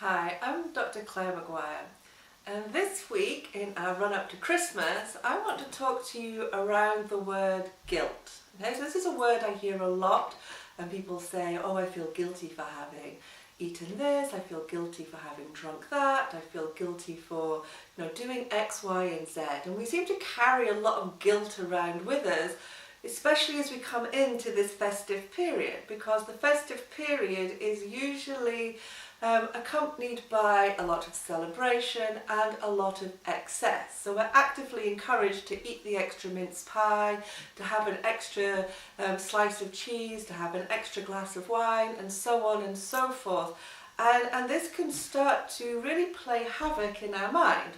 Hi, I'm Dr Claire Maguire, and this week in our run-up to Christmas I want to talk to you around the word guilt. Okay, so this is a word I hear a lot, and people say, oh, I feel guilty for having eaten this, I feel guilty for having drunk that, I feel guilty for doing X, Y and Z, and we seem to carry a lot of guilt around with us, especially as we come into this festive period, because the festive period is usually accompanied by a lot of celebration and a lot of excess. So we're actively encouraged to eat the extra mince pie, to have an extra slice of cheese, to have an extra glass of wine, and so on and so forth. And this can start to really play havoc in our mind.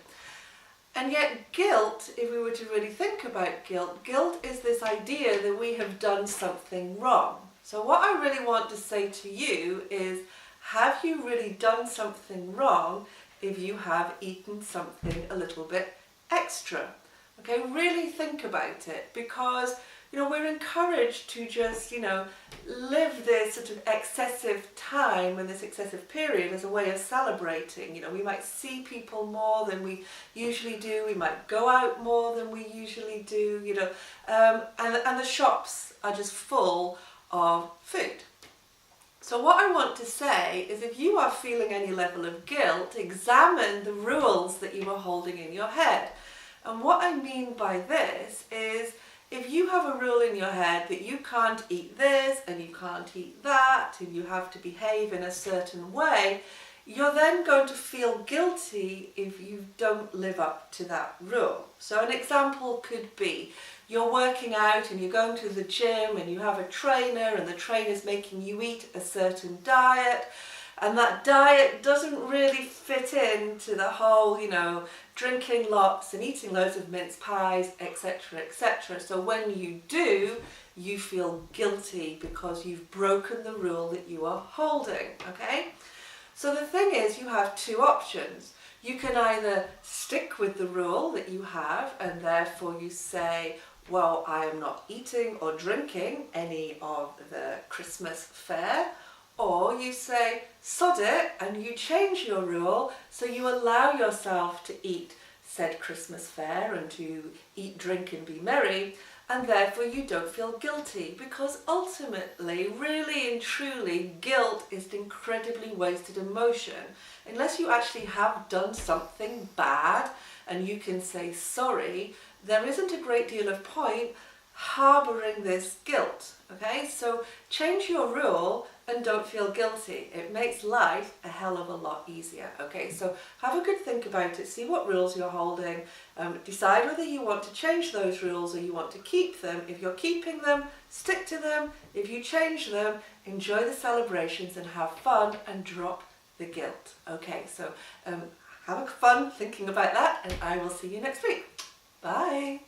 And yet guilt, if we were to really think about guilt is this idea that we have done something wrong. So what I really want to say to you is, have you really done something wrong if you have eaten something a little bit extra? Okay, really think about it, because we're encouraged to just live this sort of excessive time and this excessive period as a way of celebrating. We might see people more than we usually do, we might go out more than we usually do, and the shops are just full of food. So what I want to say is, if you are feeling any level of guilt, examine the rules that you are holding in your head. And what I mean by this is, if you have a rule in your head that you can't eat this and you can't eat that and you have to behave in a certain way, you're then going to feel guilty if you don't live up to that rule. So an example could be, you're working out and you're going to the gym and you have a trainer and the trainer's making you eat a certain diet, and that diet doesn't really fit into the whole, drinking lots and eating loads of mince pies, etc., etc. So when you do, you feel guilty because you've broken the rule that you are holding, okay? So the thing is, you have two options. You can either stick with the rule that you have, and therefore you say, well, I am not eating or drinking any of the Christmas fare, or you say, sod it, and you change your rule so you allow yourself to eat said Christmas fare and to eat, drink and be merry, and therefore you don't feel guilty, because ultimately, really and truly, guilt is an incredibly wasted emotion. Unless you actually have done something bad and you can say sorry, there isn't a great deal of point harbouring this guilt, okay? So change your rule and don't feel guilty. It makes life a hell of a lot easier, okay? So have a good think about it, see what rules you're holding, decide whether you want to change those rules or you want to keep them. If you're keeping them, stick to them. If you change them, enjoy the celebrations and have fun and drop the guilt, okay? So have fun thinking about that, and I will see you next week. Bye.